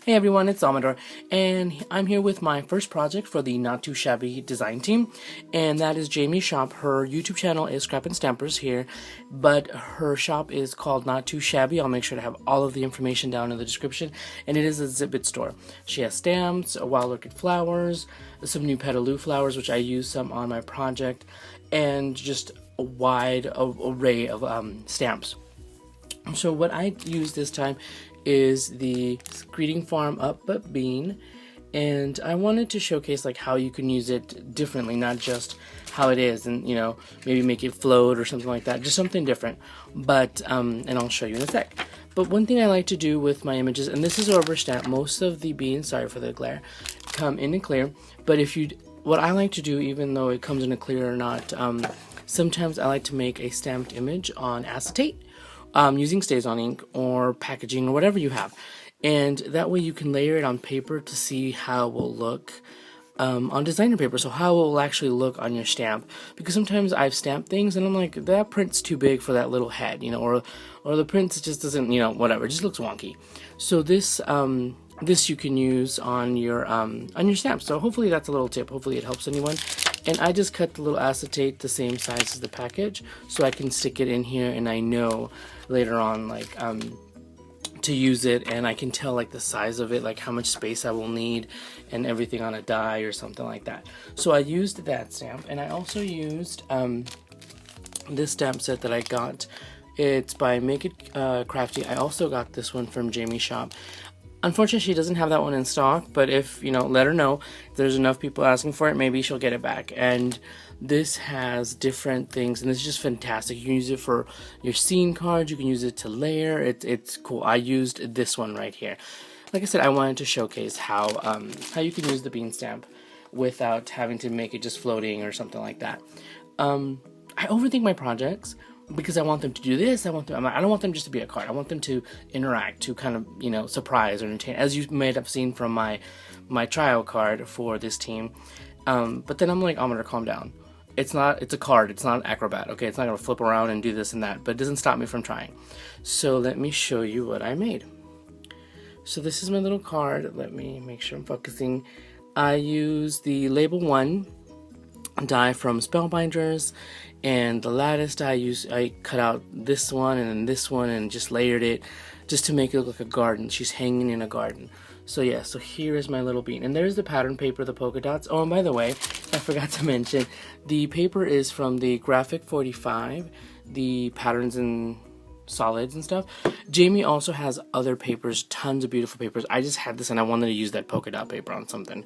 Hey everyone, it's Amador, and I'm here with my first project for the Not2Shabby design team, and that is Jamie's shop. Her YouTube channel is Scrap and Stampers here, but her shop is called Not2Shabby. I'll make sure to have all of the information down in the description, and it is a Zipbit store. She has stamps, wild orchid flowers, some new petaloo flowers, which I use some on my project, and just a wide array of stamps. So what I use this time is the Greeting Farm Up Up Bean, and I wanted to showcase like how you can use it differently, not just how it is, and maybe make it float or something like that, just something different. But and I'll show you in a sec. But one thing I like to do with my images, and this is a rubber stamp, most of the beans, sorry for the glare, come in a clear. But what I like to do, even though it comes in a clear or not, sometimes I like to make a stamped image on acetate. Using StazOn ink or packaging or whatever you have, and that way you can layer it on paper to see how it will look on designer paper, so how it will actually look on your stamp. Because sometimes I've stamped things and I'm like, that print's too big for that little head, or the print just doesn't, whatever, it just looks wonky. So this you can use on your stamp. So hopefully that's a little tip. Hopefully it helps anyone. And I just cut the little acetate the same size as the package, so I can stick it in here, and I know later on to use it, and I can tell like the size of it, like how much space I will need, and everything on a die or something like that. So I used that stamp, and I also used this stamp set that I got. It's by Make It Crafty. I also got this one from Jamie's shop. Unfortunately, she doesn't have that one in stock, but if, let her know. If there's enough people asking for it, maybe she'll get it back. And this has different things, and this is just fantastic. You can use it for your scene cards, you can use it to layer. It's cool. I used this one right here. Like I said, I wanted to showcase how you can use the bean stamp without having to make it just floating or something like that. I overthink my projects, because I want them to do this, I don't want them just to be a card. I want them to interact, to kind of, surprise or entertain, as you may have seen from my trial card for this team. But then I'm like, I'm gonna calm down. It's a card, it's not an acrobat, okay? It's not gonna flip around and do this and that, but it doesn't stop me from trying. So let me show you what I made. So this is my little card. Let me make sure I'm focusing. I use the Label 1 die from Spellbinders, and the lattice die I cut out this one and then this one and just layered it just to make it look like a garden. She's hanging in a garden. So yeah, so here is my little bean, and there's the pattern paper, the polka dots. Oh, and by the way, I forgot to mention, the paper is from the Graphic 45, the patterns and solids and stuff. Jamie also has other papers, tons of beautiful papers. I just had this and I wanted to use that polka dot paper on something,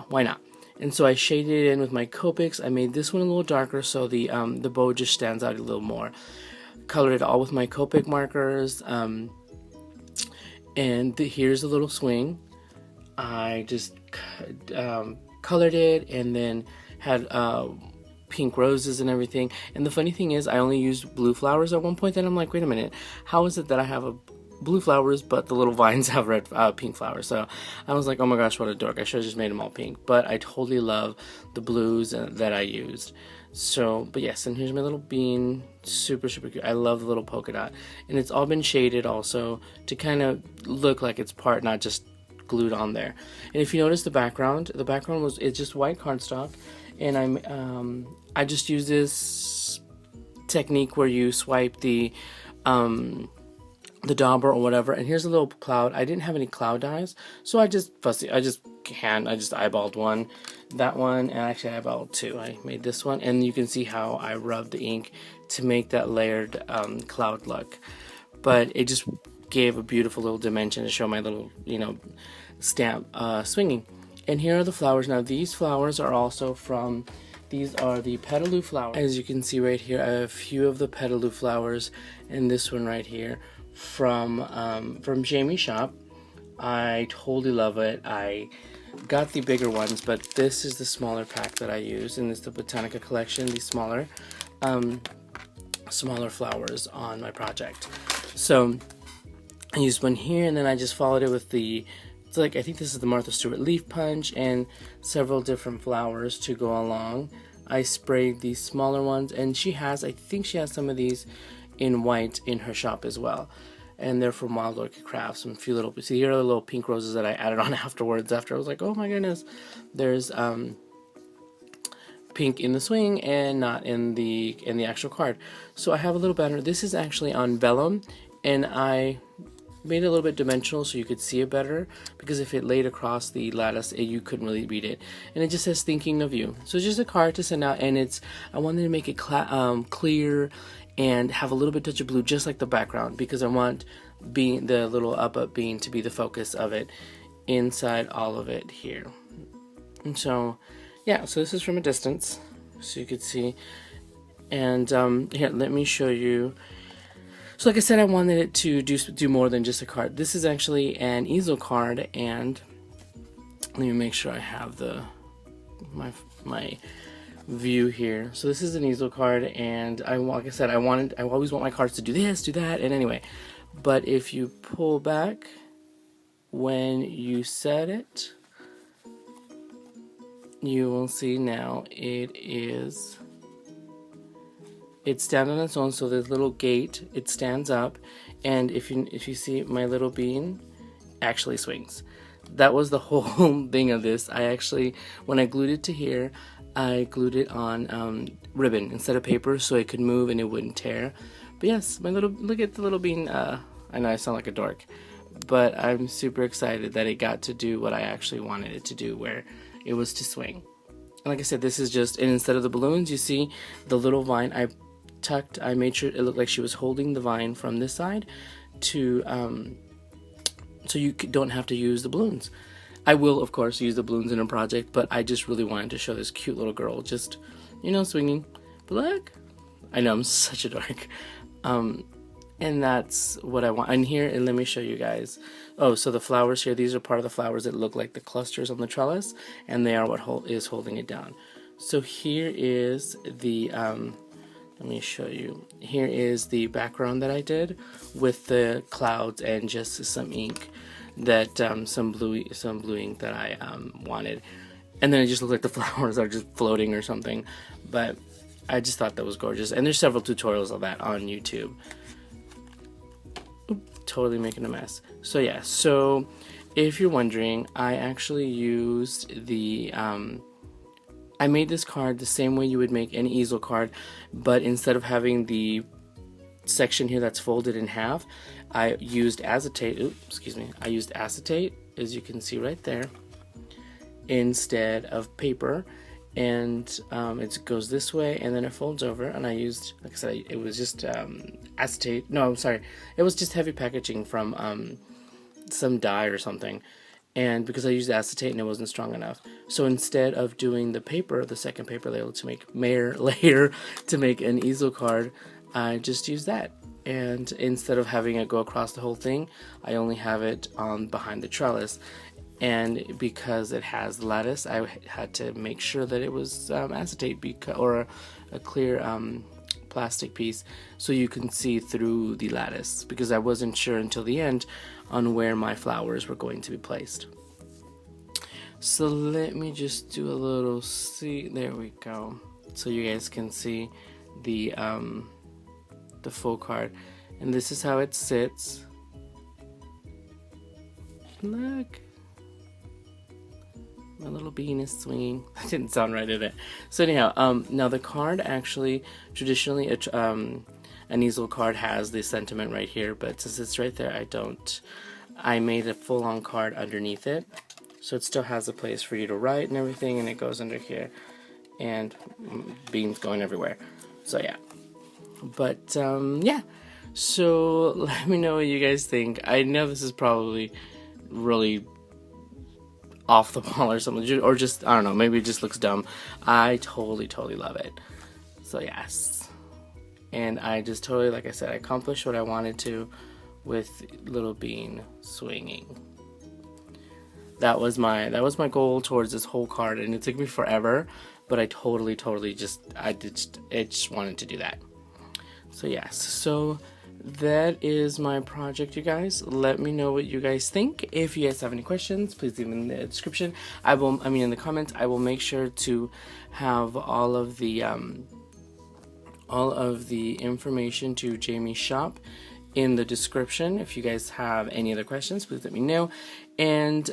why not? And so I shaded it in with my Copics. I made this one a little darker so the bow just stands out a little more. Colored it all with my Copic markers. Here's a little swing. I just colored it and then had pink roses and everything. And the funny thing is, I only used blue flowers at one point. Then I'm like, wait a minute, how is it that I have blue flowers but the little vines have red pink flowers? So I was like, oh my gosh, what a dork, I should have just made them all pink. But I totally love the blues that I used. So, but yes, and here's my little bean, super cute. I love the little polka dot, and it's all been shaded also to kind of look like it's part, not just glued on there. And if you notice the background it's just white cardstock, and I just use this technique where you swipe the dauber or whatever, and here's a little cloud. I didn't have any cloud dies, so I just eyeballed one, that one, and actually I eyeballed two. I made this one, and you can see how I rubbed the ink to make that layered cloud look. But it just gave a beautiful little dimension to show my little, stamp swinging. And here are the flowers. Now these flowers are also these are the petaloo flowers. As you can see right here, I have a few of the petaloo flowers, and this one right here from Jamie's shop. I totally love it. I got the bigger ones, but this is the smaller pack that I use, and it's the Botanica collection, these smaller flowers on my project. So I used one here, and then I just followed it with I think this is the Martha Stewart leaf punch and several different flowers to go along. I sprayed these smaller ones, and I think she has some of these in white in her shop as well. and they're from Wild Orchid Crafts. Some few little, see here are the little pink roses that I added on afterwards. After I was like, oh my goodness, there's pink in the swing and not in the actual card. So I have a little banner. This is actually on vellum, and I made it a little bit dimensional so you could see it better, because if it laid across the lattice you couldn't really read it. And it just says thinking of you. So it's just a card to send out, and I wanted to make it clear and have a little bit touch of blue, just like the background, because I want the little up up bean to be the focus of it inside all of it here. And so yeah, so this is from a distance so you could see. And here, let me show you. So like I said, I wanted it to do more than just a card. This is actually an easel card, and let me make sure I have my view here. So this is an easel card, and like I said, I always want my cards to do this, do that, and anyway. But if you pull back when you set it, you will see now it stands on its own. So this little gate, it stands up, and if you see, my little bean actually swings. That was the whole thing of this. I actually, when I glued it to here, I glued it on ribbon instead of paper, so it could move and it wouldn't tear. But yes, look at the little bean. I know I sound like a dork, but I'm super excited that it got to do what I actually wanted it to do, where it was to swing. And like I said, this is just, and instead of the balloons, you see the little vine, I made sure it looked like she was holding the vine from this side to, so you don't have to use the balloons. I will, of course, use the balloons in a project, but I just really wanted to show this cute little girl just, swinging. But look, I know I'm such a dork. And that's what I want. And here, and let me show you guys. Oh, so the flowers here, these are part of the flowers that look like the clusters on the trellis, and they are what is holding it down. So here is the, let me show you. Here is the background that I did with the clouds and just some ink that, some blue ink that I wanted. And then it just looked like the flowers are just floating or something. But I just thought that was gorgeous. And there's several tutorials of that on YouTube. Totally making a mess. So yeah, so if you're wondering, I actually used the I made this card the same way you would make any easel card, but instead of having the section here that's folded in half, I used acetate. I used acetate, as you can see right there, instead of paper. And it goes this way, and then it folds over, and I used, like I said, it was just acetate. No, I'm sorry, it was just heavy packaging from some dye or something, and because I used acetate and it wasn't strong enough, so instead of doing the paper, the second paper layer to make an easel card, I just used that. And instead of having it go across the whole thing, I only have it behind the trellis. And because it has lattice, I had to make sure that it was acetate or a clear plastic piece, so you can see through the lattice, because I wasn't sure until the end on where my flowers were going to be placed. So let me just do a little there we go, so you guys can see the full card. And this is how it sits. Look, my little bean is swinging. That didn't sound right, did it? So anyhow, now the card actually, traditionally, an easel card has the sentiment right here, but since it's right there, I made a full-on card underneath it, so it still has a place for you to write and everything, and it goes under here, and beans going everywhere. So yeah, but yeah. So let me know what you guys think. I know this is probably really off the wall or something, or just, I don't know, maybe it just looks dumb. I totally love it. So yes, and I just totally, like I said, I accomplished what I wanted to with little bean swinging. That was my goal towards this whole card, and it took me forever, but I totally just wanted to do that. So yes, so that is my project, you guys. Let me know what you guys think. If you guys have any questions, please leave them in the description. In the comments. I will make sure to have all of the information to Jamie's shop in the description. If you guys have any other questions, please let me know. And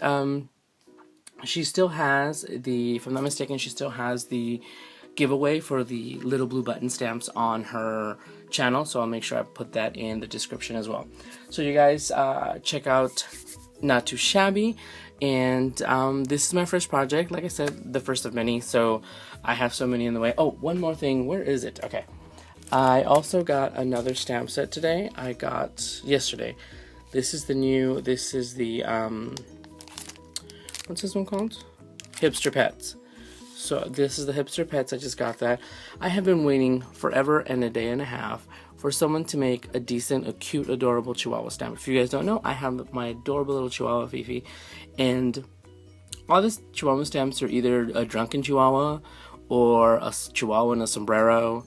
she still has the, if I'm not mistaken, she still has the giveaway for the little blue button stamps on her channel, so I'll make sure I put that in the description as well. So you guys check out Not Too Shabby, and this is my first project, like I said, the first of many, so I have so many in the way. Oh, one more thing, where is it? Okay, I also got another stamp set today. I got yesterday. This is the new, this is the what's this one called? Hipster Pets. So this is the Hipster Pets. I just got that. I have been waiting forever and a day and a half for someone to make a decent, a cute, adorable Chihuahua stamp. If you guys don't know, I have my adorable little Chihuahua Fifi, and all these Chihuahua stamps are either a drunken Chihuahua or a Chihuahua in a sombrero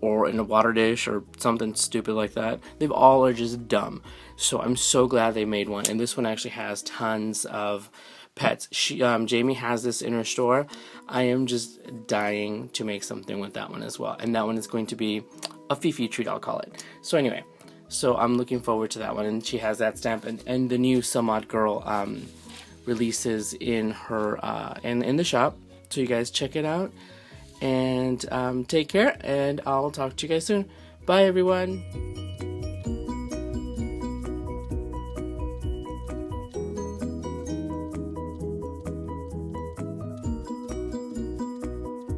or in a water dish or something stupid like that. They've all are just dumb. So I'm so glad they made one, and this one actually has tons of pets. Jamie has this in her store. I am just dying to make something with that one as well, and that one is going to be a Fifi treat, I'll call it. So anyway, so I'm looking forward to that one, and she has that stamp, and the new Some Odd Girl releases in her in the shop. So you guys check it out, and take care, and I'll talk to you guys soon. Bye everyone.